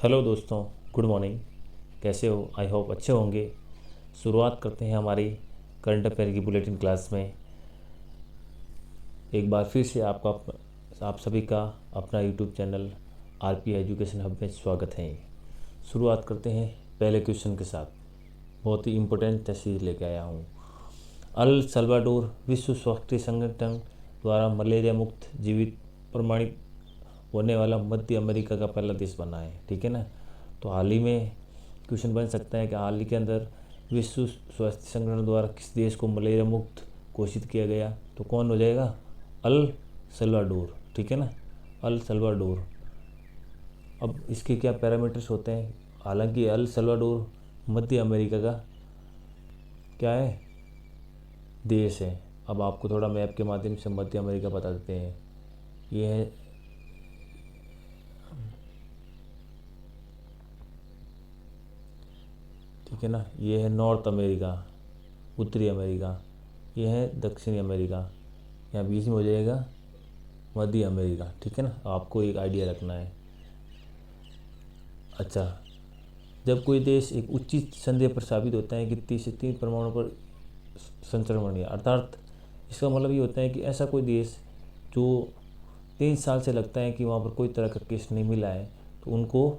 Hello दोस्तों, good morning. कैसे हो? आई होप अच्छे होंगे। शुरुआत करते हैं हमारी करंट अफेयर की बुलेटिन क्लास में। एक बार फिर से आप सभी का अपना YouTube channel RP education hub में स्वागत है। शुरुआत करते हैं पहले क्वेश्चन के साथ। बहुत ही इम्पोर्टेंट चीज़ लेके आया हूँ। अल सल्वाडोर विश्व स्वास्थ्य संगठन द्वारा मलेरिया मुक्त जीवित प्रमाणित होने वाला मध्य अमेरिका का पहला देश बना है। ठीक है ना। तो हाल ही में क्वेश्चन बन सकता है कि हाल ही के अंदर विश्व स्वास्थ्य संगठन द्वारा किस देश को मलेरिया मुक्त घोषित किया गया, तो कौन हो जाएगा? El Salvador. ठीक है ना, अल सल्वाडोर। अब इसके क्या पैरामीटर्स होते हैं? हालांकि अल सल्वाडोर मध्य अमेरिका का क्या है, देश है। अब आपको थोड़ा मैप के माध्यम से मध्य अमेरिका बता देते हैं। ये है ठीक है ना, ये है नॉर्थ अमेरिका, उत्तरी अमेरिका। ये है दक्षिणी अमेरिका। यहाँ बीच में हो जाएगा मध्य अमेरिका। ठीक है ना, आपको एक आइडिया रखना है। अच्छा, जब कोई देश एक उचित संदेह पर साबित होता है कि 30 से 3 परमाणु पर संचरण है, अर्थात इसका मतलब ये होता है कि ऐसा कोई देश जो 3 साल से लगता है कि वहाँ पर कोई तरह का केस नहीं मिला है, तो उनको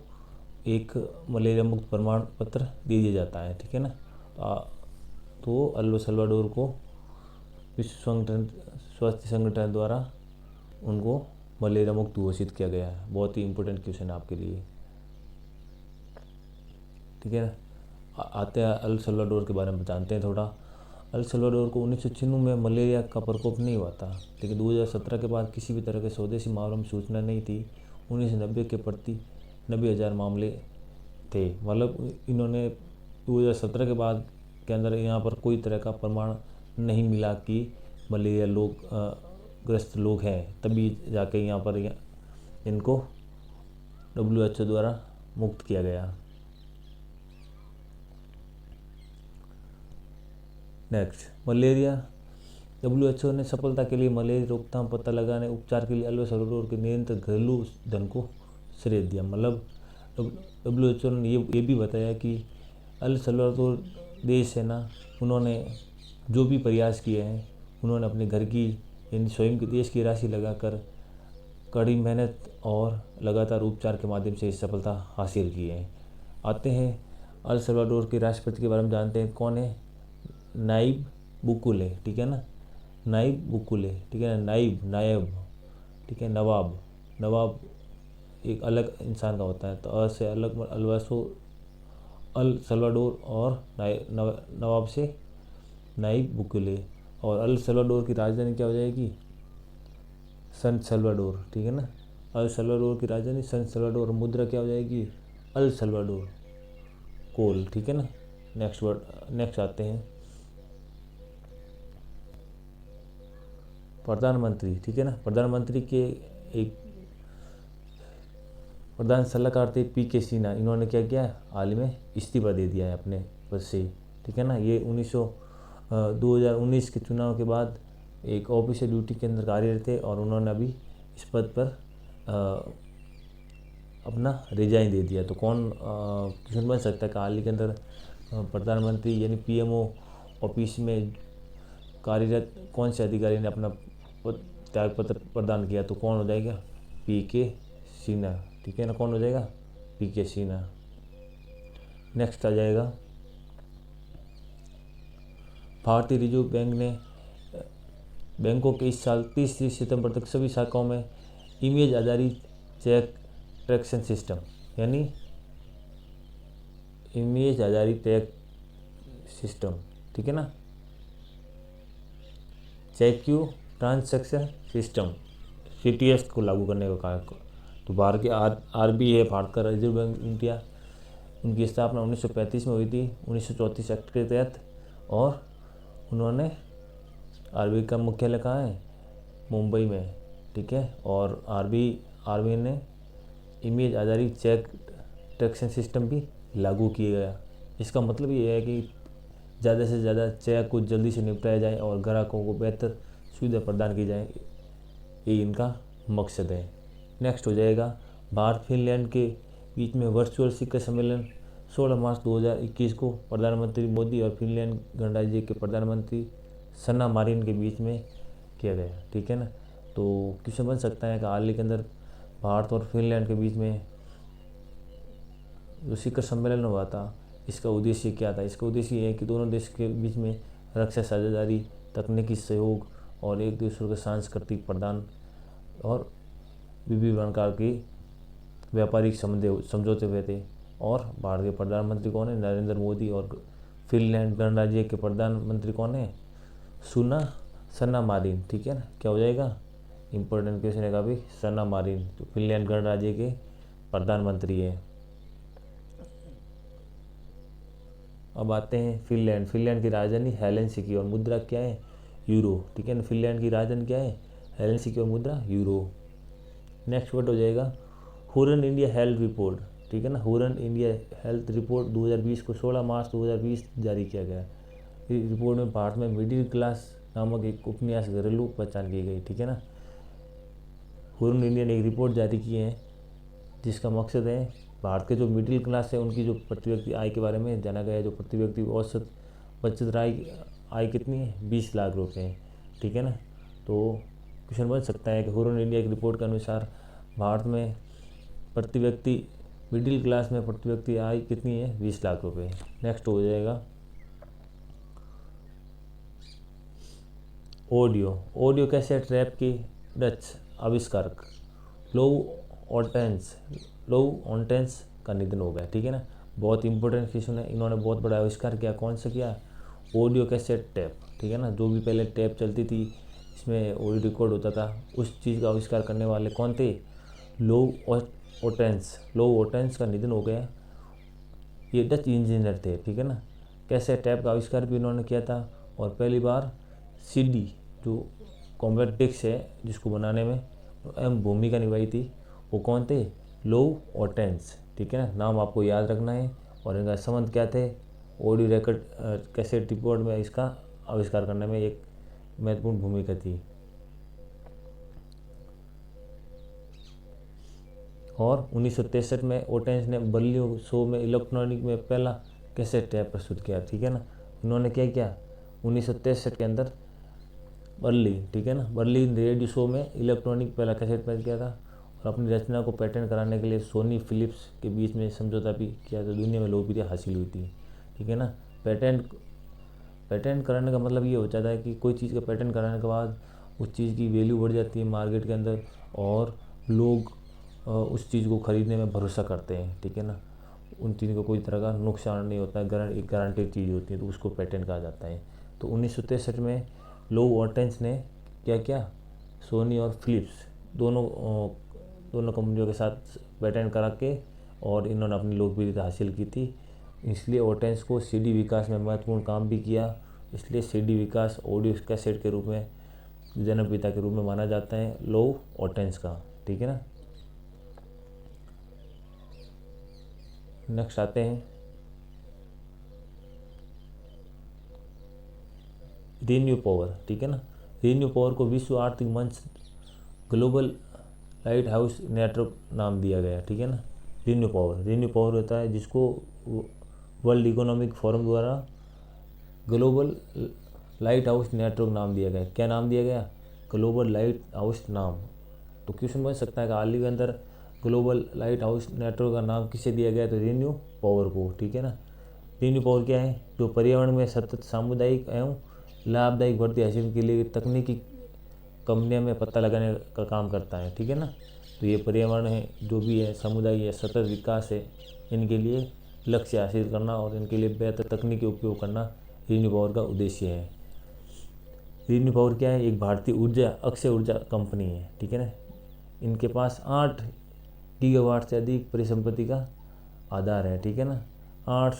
एक मलेरिया मुक्त प्रमाण पत्र दे दिया जाता है। ठीक है ना। तो अल सल्वाडोर को विश्व स्वास्थ्य संगठन द्वारा उनको मलेरिया मुक्त घोषित किया गया है। बहुत ही इंपॉर्टेंट क्वेश्चन है आपके लिए। ठीक है ना। आते हैं अल सल्वाडोर के बारे में जानते हैं थोड़ा। अल सल्वाडोर को 1996 में मलेरिया का प्रकोप नहीं हुआ था, लेकिन 2017 के बाद किसी भी तरह के स्वदेशी मामलों में सूचना नहीं थी। 1990 के प्रति 90,000 मामले थे। मतलब इन्होंने 2017 के बाद के अंदर यहाँ पर कोई तरह का प्रमाण नहीं मिला कि मलेरिया ग्रस्त लोग हैं, तभी जाके यहाँ पर इनको WHO द्वारा मुक्त किया गया। Next, malaria. WHO ने सफलता के लिए मलेरिया रोकथाम, पता लगाने, उपचार के लिए अल सल्वाडोर के निरंतर घरेलू धन को श्रेय दिया। मतलब WHO ने ये भी बताया कि अल सल्वाडोर देश है ना, उन्होंने जो भी प्रयास किए हैं, उन्होंने अपने घर की यानी स्वयं के देश की राशि लगाकर कड़ी मेहनत और लगातार उपचार के माध्यम से सफलता हासिल की है। आते हैं अल सल्वाडोर के राष्ट्रपति के बारे में जानते हैं। कौन है? नाइब बुकुले। ठीक है ना, नाइब बुकुले। ठीक है ना, नायब। ठीक है, नवाब। नवाब एक अलग इंसान का होता है, तो अ से अलग अलवासो अल सल्वाडोर, और नवाब से नाइब बुकुले। और अल सल्वाडोर की राजधानी क्या हो जाएगी? सन सल्वाडोर। ठीक है ना, अल सल्वाडोर की राजधानी सन सल्वाडोर। मुद्रा क्या हो जाएगी? अल सल्वाडोर कोल। ठीक है ना। नेक्स्ट आते हैं प्रधानमंत्री। ठीक है ना, प्रधानमंत्री के एक प्रधान सलाहकार थे PK सिन्हा। इन्होंने क्या किया? हाल ही में इस्तीफा दे दिया है अपने पद से। ठीक है ना, ये 2019 के चुनाव के बाद एक ऑफिशियल ड्यूटी के अंदर कार्यरत थे, और उन्होंने अभी इस पद पर अपना रिजाइन दे दिया। तो कौन क्वेश्चन बन सकता है कि हाल ही के अंदर प्रधानमंत्री यानी PMO ऑफिस में कार्यरत कौन से अधिकारी ने अपना त्याग पत्र प्रदान किया, तो कौन हो जाएगा? PK सिन्हा। ठीक है ना, कौन हो जाएगा? PK सिन्हा। नेक्स्ट आ जाएगा, भारतीय रिजर्व बैंक ने बैंकों के इस साल 30 सितंबर तक सभी शाखाओं में इमेज आधारित चेक ट्रैक्शन सिस्टम यानी इमेज आधारित चेक सिस्टम, ठीक है ना, चेक्यू ट्रांसैक्शन सिस्टम CTS को लागू करने को कहा। तो भारत के RBI है, भारत का रिजर्व बैंक इंडिया। उनकी स्थापना 1935 में हुई थी 1934 एक्ट के तहत, और उन्होंने RBI का मुख्यालय कहाँ है? मुंबई में। ठीक है, और RBI ने इमेज आधारित चेक ट्रैक्शन सिस्टम भी लागू किया गया। इसका मतलब ये है कि ज़्यादा से ज़्यादा चेक को जल्दी से निपटाया जाए और ग्राहकों को बेहतर सुविधा प्रदान की जाए, ये इनका मकसद है। नेक्स्ट हो जाएगा, भारत फिनलैंड के बीच में वर्चुअल शिखर सम्मेलन 16 मार्च 2021 को प्रधानमंत्री मोदी और फिनलैंड गणराज्य के प्रधानमंत्री सन्ना मारिन के बीच में किया गया, ठीक है ना। तो क्वेश्चन बन सकता है कि हाल ही के अंदर भारत और फिनलैंड के बीच में जो शिखर सम्मेलन हुआ था, इसका उद्देश्य क्या था। इसका उद्देश्य ये है कि दोनों देश के बीच में रक्षा साझेदारी, तकनीकी सहयोग और एक दूसरे के सांस्कृतिक प्रदान और विभिन्न प्रकार के व्यापारिक समझौते हुए थे। और भारत के प्रधानमंत्री कौन है, नरेंद्र मोदी, और फिनलैंड गणराज्य के प्रधानमंत्री कौन है, सन्ना मारिन, ठीक है ना। क्या हो जाएगा, इंपॉर्टेंट क्वेश्चन है भाई, सन्ना मारिन तो फिनलैंड गणराज्य के प्रधानमंत्री है। अब आते हैं फिनलैंड की राजधानी हेलसिंकी और मुद्रा क्या है, यूरो, ठीक है ना। फिनलैंड की राजधानी क्या है, हेलसिंकी और मुद्रा यूरो। नेक्स्ट वर्ड हो जाएगा हुरन इंडिया हेल्थ रिपोर्ट, ठीक है ना। हुरन इंडिया हेल्थ रिपोर्ट 2020 को 16 मार्च 2020 जारी किया गया। इस रिपोर्ट में भारत में मिडिल क्लास नामक एक उपन्यास घरेलू पहचान की गई, ठीक है ना। हुरन इंडिया ने एक रिपोर्ट जारी की है जिसका मकसद है भारत के जो मिडिल क्लास है उनकी जो प्रति व्यक्ति आय के बारे में जाना गया है। जो प्रति व्यक्ति औसत बचत आय कितनी है, 20 लाख रुपए है, ठीक है ना। तो क्वेश्चन बन सकता है कि हुरन इंडिया की रिपोर्ट के अनुसार भारत में प्रति व्यक्ति मिडिल क्लास में प्रति व्यक्ति आय कितनी है, 20 लाख रुपए। नेक्स्ट हो जाएगा ऑडियो कैसेट रैप के डच आविष्कारक लोउ ऑन्टेंस का निधन हो गया, ठीक है ना। बहुत इंपॉर्टेंट क्वेश्चन है, इन्होंने बहुत बड़ा आविष्कार किया। कौन सा किया, ऑडियो कैसेट टेप, ठीक है ना। जो भी पहले टेप चलती थी इसमें ऑडियो रिकॉर्ड होता था, उस चीज़ का आविष्कार करने वाले कौन थे, लोउ ऑन्टेंस का निधन हो गया। ये डच इंजीनियर थे, ठीक है ना। कैसेट टेप का आविष्कार भी इन्होंने किया था। और पहली बार सीडी जो कॉम्पैक्ट डिस्क है जिसको बनाने में अहम भूमिका निभाई थी, वो कौन थे, लोउ ऑन्टेंस, ठीक है ना। नाम आपको याद रखना है। और इनका संबंध क्या थे, ऑडियो रिकॉर्ड कैसेट रिकॉर्ड में इसका आविष्कार करने में एक महत्वपूर्ण भूमिका थी। और 1963 में ऑन्टेंस ने बर्लिन शो में इलेक्ट्रॉनिक में पहला कैसेट टेप प्रस्तुत किया, ठीक है ना। इन्होंने क्या किया 1963 के अंदर बर्लिन, ठीक है ना, बर्लिन रेडियो शो में इलेक्ट्रॉनिक पहला कैसेट पेश किया था। और अपनी रचना को पेटेंट कराने के लिए सोनी फिलिप्स के बीच में समझौता भी किया था। दुनिया में लोकप्रियता हासिल हुई थी, ठीक है ना। पेटेंट कराने का मतलब ये हो जाता है कि कोई चीज़ का पेटेंट कराने के बाद उस चीज़ की वैल्यू बढ़ जाती है मार्केट के अंदर और लोग उस चीज़ को ख़रीदने में भरोसा करते हैं, ठीक है ना। उन चीज़ को कोई तरह का नुकसान नहीं होता है, एक गारंटेड चीज़ होती है, तो उसको पेटेंट कहा जाता है। तो 1963 में लोउ ऑन्टेंस ने क्या किया, सोनी और फिलिप्स दोनों कंपनियों के साथ पेटेंट करा के और इन्होंने अपनी लोकप्रियता हासिल की थी। इसलिए ऑन्टेंस को सीडी विकास में महत्वपूर्ण काम भी किया। इसलिए सीडी विकास ऑडियो कैसेट के रूप में जन्म पिता के रूप में माना जाता है लोउ ऑन्टेंस का, ठीक है ना। नेक्स्ट आते हैं रीन्यू पावर, ठीक है ना। रीन्यू पावर को विश्व आर्थिक मंच ग्लोबल लाइट हाउस नेटवर्क नाम दिया गया, ठीक है ना। रीन्यू पावर होता है जिसको वर्ल्ड इकोनॉमिक फोरम द्वारा ग्लोबल लाइट हाउस नेटवर्क नाम दिया गया। क्या नाम दिया गया, ग्लोबल लाइट हाउस नाम। तो क्वेश्चन बन सकता है कि हाल ही के अंदर ग्लोबल लाइट हाउस नेटवर्क का नाम किसे दिया गया, तो रीन्यू पावर को, ठीक है ना। रीन्यू पावर क्या है, जो पर्यावरण में सतत सामुदायिक एवं लाभदायक वृद्धि हासिल के लिए तकनीकी कंपनियों में पता लगाने का काम करता है, ठीक है ना। तो ये पर्यावरण है, जो भी है समुदाय है, सतत विकास है, इनके लिए लक्ष्य हासिल करना और इनके लिए बेहतर तकनीकी उपयोग करना रीन्यू पावर का उद्देश्य है। रीन्यू पावर क्या है, एक भारतीय अक्षय ऊर्जा कंपनी है, ठीक है ना। इनके पास 8 गीगावाट से अधिक परिसंपत्ति का आधार है, ठीक है ना। 8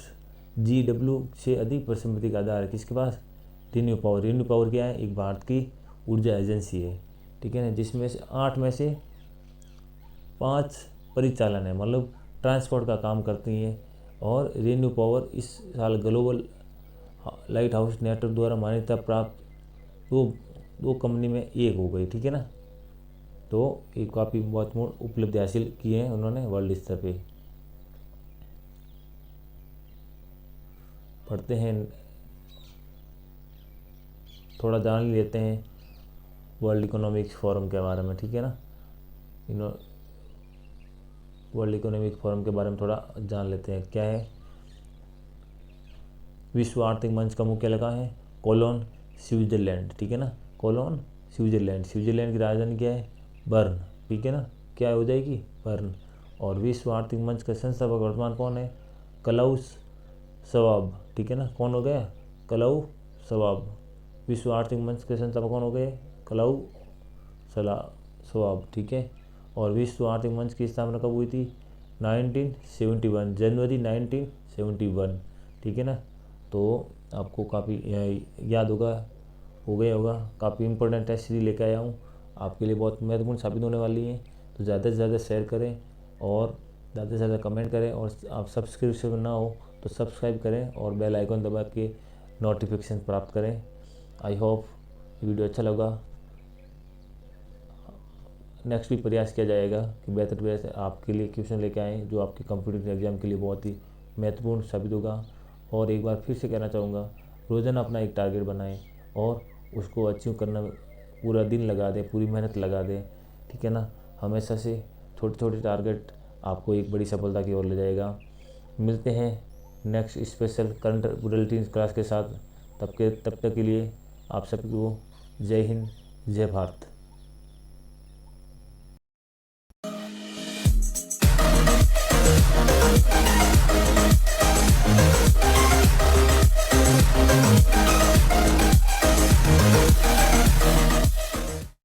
GW से अधिक परिसंपत्ति का आधार है किसके पास, रीन्यू पावर क्या है, एक भारत की ऊर्जा एजेंसी है, ठीक है ना। जिसमें से 8 में से 5 परिचालन है, मतलब ट्रांसपोर्ट का काम करती हैं। और रीन्यू पावर इस साल ग्लोबल लाइट हाउस नेटवर्क द्वारा मान्यता प्राप्त दो कंपनी में एक हो गई, ठीक है ना। तो ये काफ़ी महत्वपूर्ण उपलब्धि हासिल की है उन्होंने वर्ल्ड स्तर पे। पढ़ते हैं, थोड़ा जान लेते हैं वर्ल्ड इकोनॉमिक फोरम के बारे में, ठीक है ना। वर्ल्ड इकोनॉमिक फोरम के बारे में थोड़ा जान लेते हैं। क्या है? विश्व आर्थिक मंच का मुख्यालय कहाँ है? कोलोन, स्विट्जरलैंड, ठीक है ना। Colon, Switzerland. स्विट्जरलैंड की राजधानी क्या है? बर्न, ठीक है ना। क्या हो जाएगी? बर्न। और विश्व आर्थिक मंच का संस्थापक वर्तमान कौन है? क्लाउस शवाब, ठीक है ना। कौन हो गया? क्लाउस शवाब। विश्व आर्थिक मंच के संस्थापक कौन हो गए? क्लाउस शवाब, ठीक है। और विश्व आर्थिक मंच की स्थापना कब हुई थी? 1971, जनवरी 1971, ठीक है ना। तो आपको काफ़ी याद होगा, हो गया होगा। काफ़ी इंपॉर्टेंट टेस्ट सीरीज लेकर आया हूँ, आपके लिए बहुत महत्वपूर्ण साबित होने वाली है। तो ज़्यादा से ज़्यादा शेयर करें और ज़्यादा से ज़्यादा कमेंट करें, और आप सब्सक्रिप्शन ना हो तो सब्सक्राइब करें और बेल आइकन दबा के नोटिफिकेशन प्राप्त करें। आई होप वीडियो अच्छा लगा। नेक्स्ट भी प्रयास किया जाएगा कि बेहतर से आपके लिए क्वेश्चन लेके आएँ जो आपके कंप्यूटर एग्जाम के लिए बहुत ही महत्वपूर्ण साबित होगा। और एक बार फिर से कहना चाहूँगा, रोज़ाना अपना एक टारगेट बनाएं और उसको अचीव करना पूरा दिन लगा दें, पूरी मेहनत लगा दें, ठीक है ना। हमेशा से छोटे छोटे टारगेट आपको एक बड़ी सफलता की ओर ले जाएगा। मिलते हैं next special current bulletin class के साथ। तब तक के लिए आप सबको जय हिंद, जय भारत।